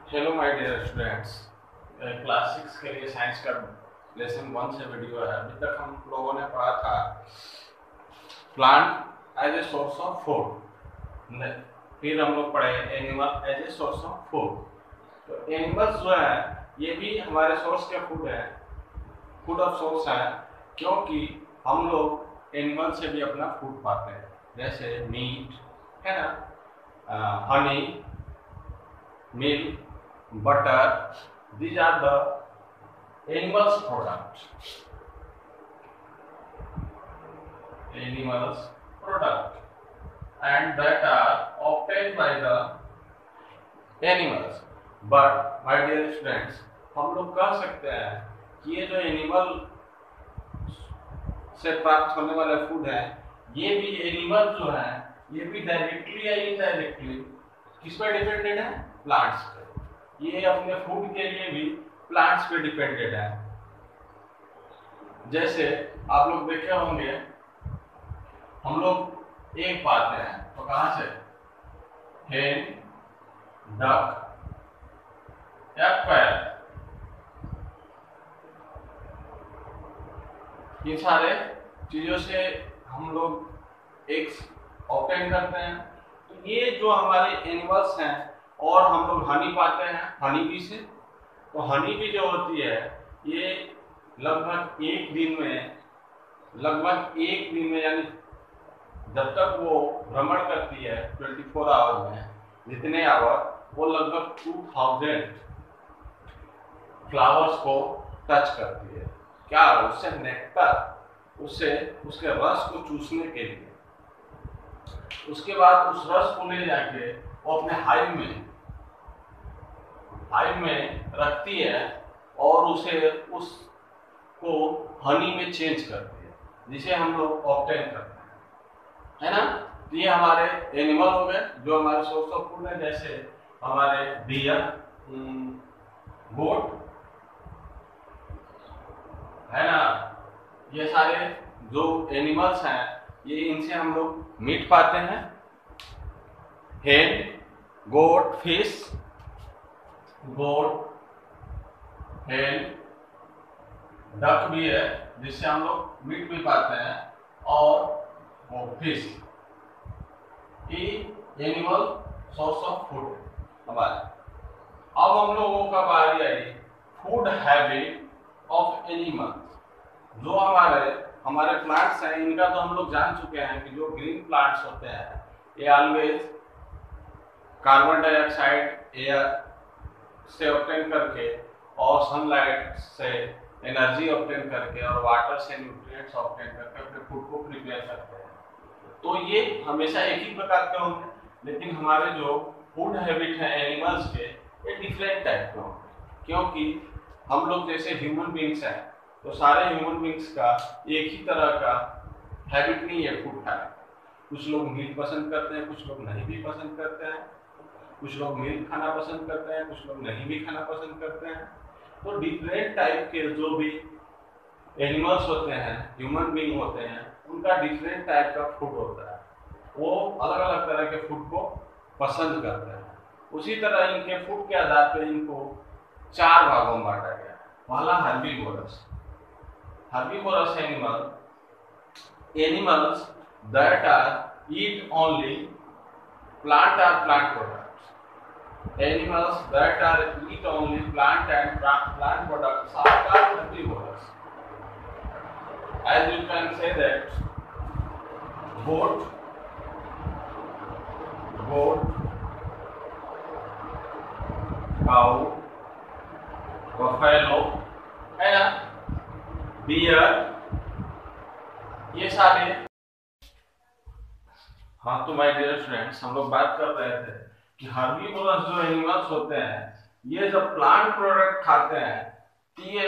Hello my dear students. Class 6 के लिए science का लेसन 1 से वीडियो है। अभी तक हम लोगों ने पढ़ा था plant as a source of food, फिर हम लोग पढ़े animal as a source of food. तो एनिमल्स जो है ये भी हमारे सोर्स के फूड है, फूड ऑफ सोर्स है, क्योंकि हम लोग एनिमल से भी अपना फूड पाते हैं, जैसे मीट है ना, Honey, milk, butter. These are the animals product. Animals product, and that are obtained by the animals. But my dear students, हम लोग कह सकते हैं कि ये जो एनिमल से प्राप्त होने वाले फूड है, ये भी एनिमल जो है ये भी डायरेक्टली या इनडायरेक्टली किस पर डिपेंडेड है? प्लांट्स पे। ये अपने फूड के लिए भी प्लांट्स पे डिपेंडेड है। जैसे आप लोग देखे होंगे, हम लोग एग पाते हैं तो कहां से? हेन, डक या क्वेल, इन सारे चीजों से हम लोग एग्स ऑब्टेन करते हैं। तो ये जो हमारे एनिमल्स हैं, और हम लोग हनी पाते हैं हनी बी से। तो हनी बी जो होती है ये लगभग एक दिन में यानी जब तक वो भ्रमण करती है 24 आवर में, जितने आवर, वो लगभग 2000 फ्लावर्स को टच करती है। क्या? उससे नेक्टर, उससे उसके रस को चूसने के लिए। उसके बाद उस रस को ले जाके वो अपने हाइव में रखती है और उसको हनी में चेंज करती है, जिसे हम लोग ऑब्टेन करते हैं, है ना। तो ये हमारे एनिमल हो गए जो हमारे सोर्स ऑफ फूड है, जैसे हमारे डियर, गोट, है ना। ये सारे जो एनिमल्स हैं, ये इनसे हम लोग मीट पाते हैं। हेन, गोट, फिश, गोट, हेन, डक भी है जिससे हम लोग मीट भी पाते हैं, और वो फिश। ये एनिमल सोर्स ऑफ फूड हमारे। अब हम लोगों का बारी I food habit of animals. जो हमारे प्लांट्स हैं, इनका तो हम लोग जान चुके हैं कि जो ग्रीन प्लांट्स होते हैं ये ऑलवेज कार्बन डाइऑक्साइड एयर से ऑब्टेन करके और सनलाइट से एनर्जी ऑब्टेन करके और वाटर से न्यूट्रिएंट्स ऑब्टेन करके अपने फूड को प्रिपेयर करते हैं। तो ये हमेशा एक ही प्रकार के होंगे, लेकिन हमारे जो फूड हैबिट है एनिमल्स के, ये डिफरेंट टाइप के होंगे। क्योंकि हम लोग जैसे ह्यूमन बींग्स हैं, तो सारे ह्यूमन बींग्स का एक ही तरह का हैबिट नहीं है फूड हैबिट। कुछ लोग मीट पसंद करते हैं, कुछ लोग नहीं भी पसंद करते हैं, कुछ लोग मिल्क खाना पसंद करते हैं, कुछ लोग नहीं भी खाना पसंद करते हैं। तो डिफरेंट टाइप के जो भी एनिमल्स होते हैं, ह्यूमन बीइंग होते हैं, उनका डिफरेंट टाइप का फूड होता है। वो अलग अलग तरह के फूड को पसंद करते हैं। उसी तरह इनके फूड के आधार पर इनको 4 भागों में बांटा गया। पहला herbivorous animals that are eat only plant or plant products. Animals that are eat only plant and plant products are called herbivores. As you can say that goat, cow, buffalo, है ना, deer, ये सारे। हाँ, तो my dear students, हम लोग बात कर रहे थे कि हर्बीवोरस जो एनिमल्स होते हैं, ये जब प्लांट प्रोडक्ट खाते हैं, तो ये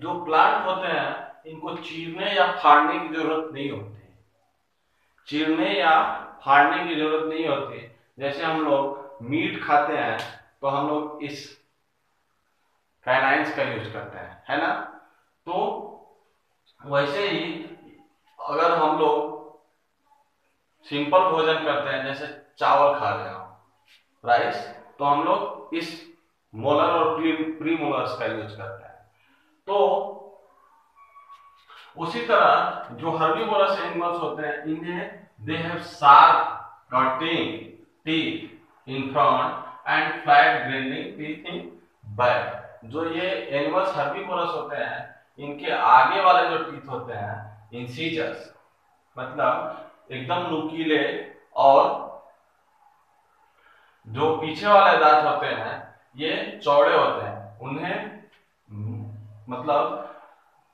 जो प्लांट होते हैं इनको चीरने या फाड़ने की जरूरत नहीं होती। जैसे हम लोग मीट खाते हैं तो हम लोग इस काइनाइंस का यूज करते हैं, है ना। तो वैसे ही अगर हम लोग सिंपल भोजन करते हैं, जैसे चावल खा रहे हो, राइस, तो हम लोग इस मोलर और प्री मोलर्स का यूज करते हैं। तो उसी तरह जो हर्बीवोरस एनिमल्स होते हैं, इन्हें they have sharp cutting teeth in front end flat graining teeth in back. जो ये एनिमल्स हर्बीवोरस होते हैं, इनके आगे वाले जो टीथ होते हैं, इंसीजर्स, मतलब एकदम नुकीले, और जो पीछे वाले दांत होते हैं ये चौड़े होते हैं, उन्हें मतलब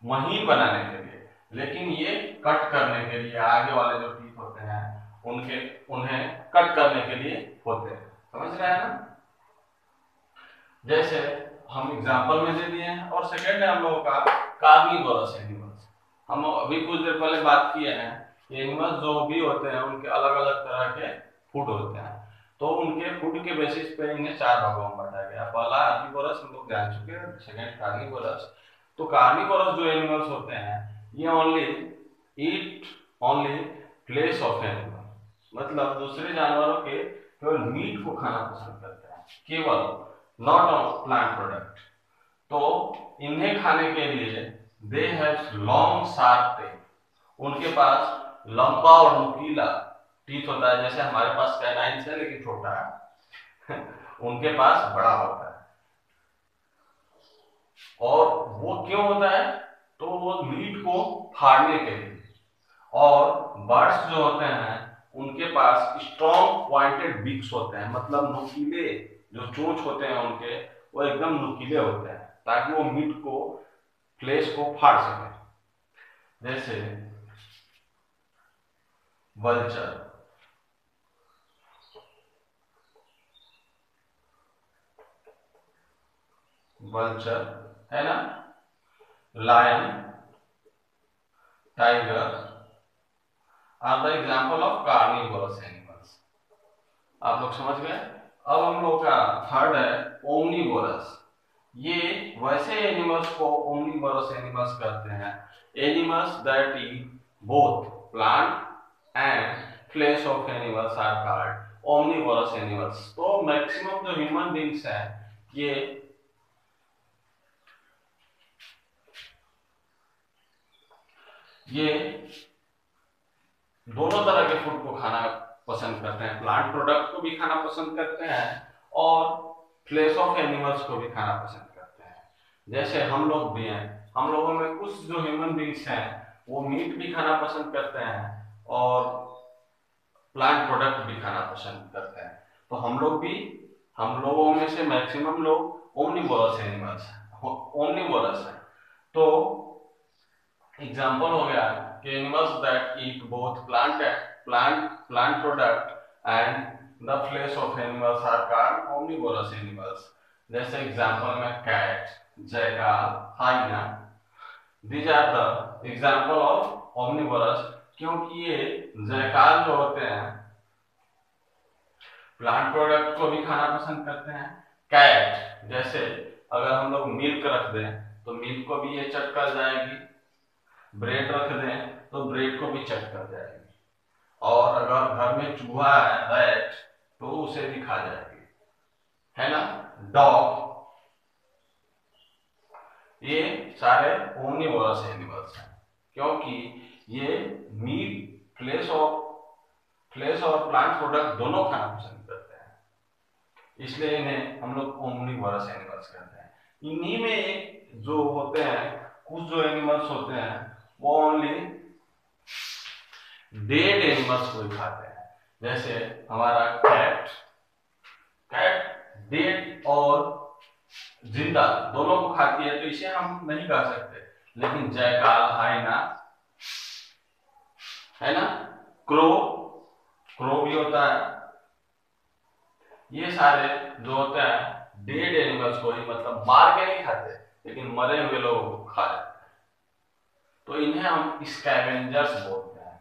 महीन बनाने के लिए, लेकिन ये कट करने के लिए, आगे वाले जो टीथ होते हैं उन्हें कट करने के लिए होते हैं। समझ रहे हैं ना? जैसे हम एग्जांपल में दे दिए हैं। और सेकंड है हम लोगों का कार्निवोरस एनिमल्स। हम अभी कुछ देर पहले बात किए हैं कि एनिमल्स जो भी होते हैं उनके अलग अलग तरह के फूड होते हैं, तो उनके फूड के बेसिस पे इन्हें चार भागों में बांटा गया। पहला हर्बीवोरस हम लोग जान चुके हैं, सेकंड कार्निवोरस। तो कार्निवोरस जो एनिमल्स होते हैं ये ओनली फ्लेश ऑफ एनिमल, मतलब दूसरे जानवरों के केवल मीट को खाना पसंद करते हैं, केवल, नॉट ऑफ प्लांट प्रोडक्ट। तो इन्हें खाने के लिए they have long sharp tail, उनके पास लंबा और नुकीला टीथ होता है, जैसे हमारे पास कैनाइन्स है लेकिन छोटा है उनके पास बड़ा होता है। और वो क्यों होता है? तो वो मीट को फाड़ने के लिए। और बर्ड्स जो होते हैं उनके पास स्ट्रॉन्ग पॉइंटेड बीक्स होते हैं, मतलब नुकीले जो चोंच होते हैं उनके, वो एकदम नुकीले होते हैं ताकि वो मीट को, फ्लेश को फाड़ सके। जैसे वल्चर, है ना, lion, tiger are the example of carnivorous animals. आप लोग समझ गए? अब हम लोग का थर्ड है ओमनीवोरस। ये वैसे एनिमल्स को ओमनीवोरस एनिमल्स कहते हैं, animals that eat both plant and flesh of animals are called omnivorous animals. तो मैक्सिमम जो ह्यूमन बींग्स हैं ये दोनों तरह के फूड को खाना पसंद करते हैं, प्लांट प्रोडक्ट को भी खाना पसंद करते हैं और फ्लेश ऑफ एनिमल्स को भी खाना पसंद करते हैं। जैसे हम लोग भी हैं, हम लोगों में कुछ जो ह्यूमन बींग्स हैं वो मीट भी खाना पसंद करते हैं और प्लांट प्रोडक्ट भी खाना पसंद करते हैं। तो हम लोगों में से मैक्सिमम लोग ओमनीवोरस हैं। तो एग्जाम्पल हो गया कि animals that eat both plant product and the flesh of animals are called omnivorous animals. जैसे एग्जाम्पल में cat, jackal, hyena, these are the example of omnivorous, क्योंकि ये जैकाल जो होते हैं प्लांट प्रोडक्ट को भी खाना पसंद करते हैं। कैट, जैसे अगर हम लोग मिल्क रख दें तो मिल्क को भी ये चट कर जाएगी, ब्रेड रख दें तो ब्रेड को भी चट कर जाएगी, और अगर घर में चूहा है, रैट, तो उसे भी खा जाएगी, है ना। डॉग, ये सारे ओमनीवोरस एनिमल्स हैं क्योंकि ये मीट, फ्लेश और प्लांट प्रोडक्ट दोनों खाना पसंद करते हैं, इसलिए इन्हें हम लोग ओमनीवोरस एनिमल्स कहते हैं। इन्हीं में जो होते हैं, कुछ जो एनिमल्स होते हैं वो ओनली डेड एनिमल्स को ही खाते हैं। जैसे हमारा कैट डेड और जिंदा दोनों को खाती है, तो इसे हम नहीं खा सकते। लेकिन जैकाल, हाइना, है ना, क्रो भी होता है, ये सारे जो होते हैं डेड एनिमल्स को ही, मतलब मार के नहीं खाते लेकिन मरे हुए लोगों को खा जाते हैं, तो इन्हें हम स्कैवेंजर्स बोलते हैं।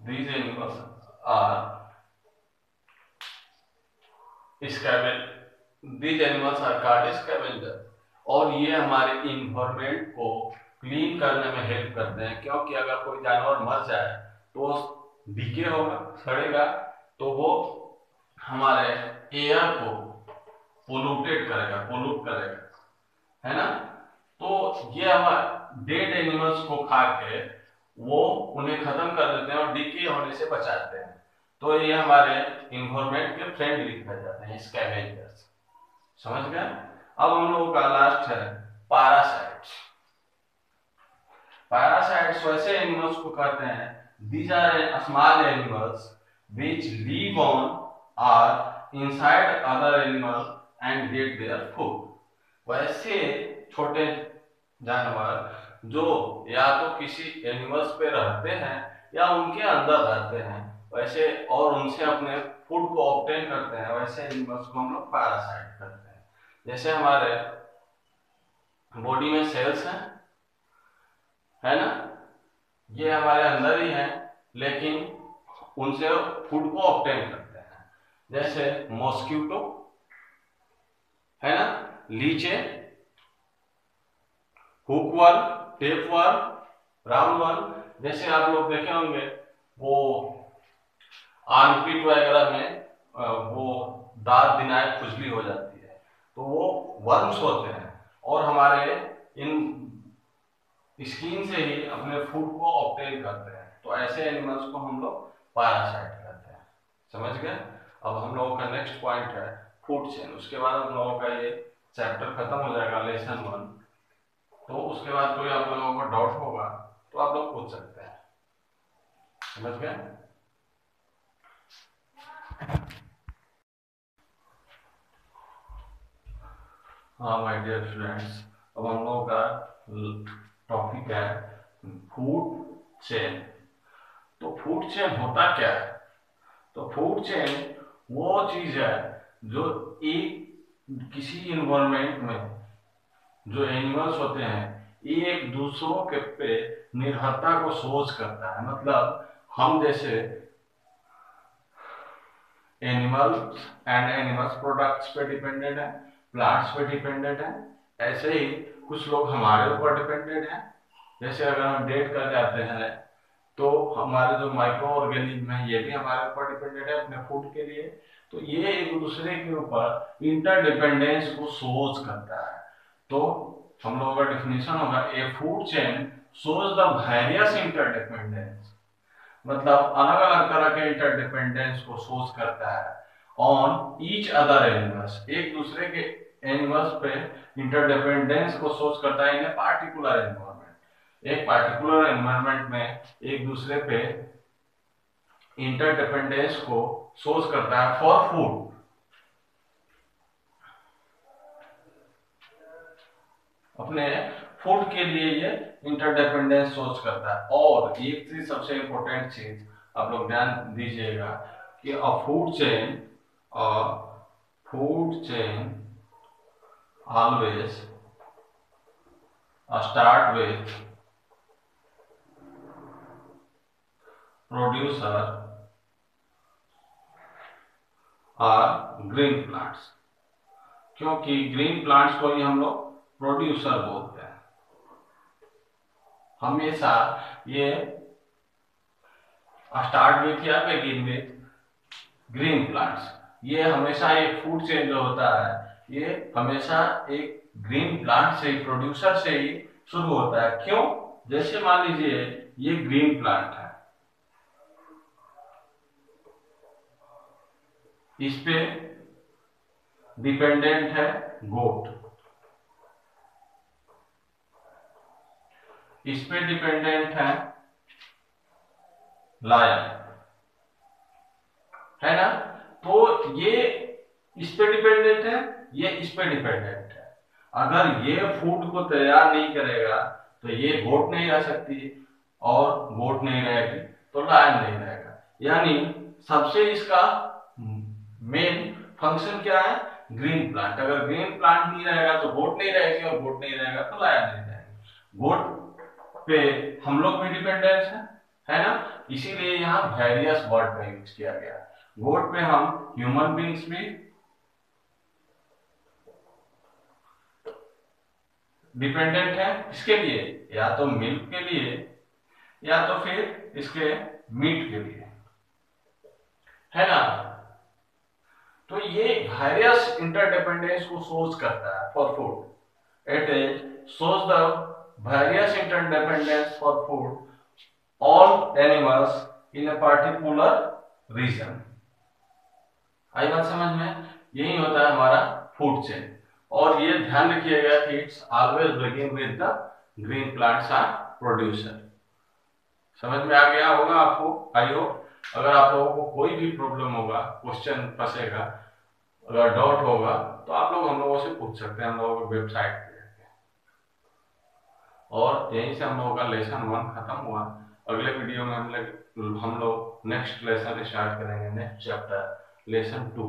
These animals are called scavengers, और ये हमारे इन्वायरमेंट को क्लीन करने में हेल्प करते हैं, क्योंकि अगर कोई जानवर मर जाए तो डिके होगा, सड़ेगा, तो वो हमारे एयर को पोल्यूटेड करेगा, पोल्यूट करेगा, है ना। तो ये हमारे डेड एनिमल्स को खा के वो उन्हें खत्म कर देते हैं और डिके होने से बचाते हैं। तो ये हमारे इन्वायरमेंट के फ्रेंडली कहे जाते हैं, स्कैवेंजर्स। समझ गए। अब हम लोगों का लास्ट है पैरासाइट्स। पैरासाइट्स वैसे एनिमल्स को कहते हैं, these are small animals which live on or inside other animals and get their food। वैसे छोटे जानवर जो या तो किसी एनिमल्स पे रहते हैं या उनके अंदर रहते हैं वैसे, और उनसे अपने फूड को ऑब्टेन करते हैं, वैसे एनिमल्स को हम लोग पैरासाइट करते हैं। जैसे हमारे बॉडी में सेल्स हैं, है ना, ये हमारे अंदर ही है, लेकिन उनसे फूड को ऑब्टेन करते हैं। जैसे मॉस्किटो, है ना, लीचे, हुकवर्म, टेपवर्म, राउंडवर्म। जैसे आप लोग देखे होंगे वो आर्मपिट वगैरह में वो दांत दिनाए खुजली हो जाती है, तो वो वर्म्स होते हैं और हमारे इन स्किन से ही अपने फूड को ऑब्टेन करते हैं। तो ऐसे एनिमल्स को हम लोग पैरासाइट कहते हैं। समझ गए। अब हम लोगों का नेक्स्ट पॉइंट है फूड चेन। उसके बाद हम लोगों का ये चैप्टर खत्म हो जाएगा, लेसन 1। तो उसके बाद कोई आप लोगों को डाउट होगा तो आप लोग पूछ सकते हैं। समझ गए। हाँ माय डियर स्टूडेंट्स, अब हम लोगों का टॉपिक है फूड चेन। तो फूड चेन होता क्या है? तो फूड चेन वो चीज है जो एक किसी इन्वायरमेंट में जो एनिमल्स होते हैं एक दूसरों के पे निर्भरता को सोच करता है। मतलब हम जैसे एनिमल्स एंड एनिमल्स प्रोडक्ट्स पे डिपेंडेंट है, प्लांट्स पे डिपेंडेंट है, ऐसे ही कुछ लोग हमारे ऊपर डिपेंडेंट हैं। जैसे अगर हम डेट कर जाते हैं तो हमारे जो माइक्रो ऑर्गेनिज्म है ये भी हमारे ऊपर डिपेंडेंट है अपने फूड के लिए। तो ये एक दूसरे के ऊपर इंटरडिपेंडेंस को सोच करता है। तो हम लोगों का डिफिनेशन होगा ए food chain shows the various interdependence. मतलब अलग अलग तरह के इंटरडिपेंडेंस को सोच करता है ऑन ईच अदर एनिमल्स, एक दूसरे के एनिमल्स पे इंटरडिपेंडेंस को सोच करता है इन ए पार्टिकुलर एनवायरनमेंट। एक पार्टिकुलर एनवायरनमेंट में एक दूसरे पे इंटरडिपेंडेंस को सोच करता है फॉर फूड। अपने फूड के लिए ये इंटरडिपेंडेंस सोच करता है। और एक चीज सबसे इंपॉर्टेंट चीज आप लोग ध्यान दीजिएगा कि अ food chain always start with producer और ग्रीन प्लांट्स। क्योंकि ग्रीन प्लांट्स को ही हम लोग प्रोड्यूसर बोलते हैं। हमेशा ये स्टार्ट विथ या बिगिन विथ ग्रीन प्लांट्स। ये हमेशा एक फूड चेन जो होता है ये हमेशा एक ग्रीन प्लांट से ही, प्रोड्यूसर से ही शुरू होता है। क्यों? जैसे मान लीजिए ये ग्रीन प्लांट है, इस पे डिपेंडेंट है गोट, इस पे डिपेंडेंट है लायन, है ना। तो ये इस पे डिपेंडेंट है, ये इस पे डिपेंडेंट है। अगर ये फूड को तैयार नहीं करेगा तो ये गोट नहीं रह सकती, और गोट नहीं रहेगी तो लायन नहीं रहेगा। यानी सबसे इसका मेन फंक्शन क्या है? Green plant. अगर ग्रीन प्लांट नहीं रहेगा तो गोट नहीं रहेगी, और गोट नहीं रहेगा तो लायन नहीं रहेगी। गोट पे हम लोग भी डिपेंडेंस है ना। इसीलिए यहाँ वेरियस वर्ड का यूज किया गया। गोट पे हम ह्यूमन बींग्स भी डिपेंडेंट है। इसके लिए या तो मिल्क के लिए या तो फिर इसके मीट के लिए, है ना। तो ये वेरियस इंटरडिपेंडेंस को शोज करता है for food. It is shows the various interdependence for food all animals in a particular region. आई बात समझ में? यही होता है हमारा फूड चेन। और ये ध्यान रखिएगा कि it's always begin with the green plants are producer. समझ में आ गया होगा आपको, आई होप। अगर आप लोगों को कोई भी प्रॉब्लम होगा, क्वेश्चन फंसेगा, अगर डाउट होगा, तो आप लोग हम लोगों से पूछ सकते हैं, हम लोगों की वेबसाइट पे। और यहीं से हम लोगों का लेसन 1 खत्म हुआ। अगले वीडियो में हम लोग नेक्स्ट लेसन स्टार्ट करेंगे, नेक्स्ट चैप्टर लेसन 2।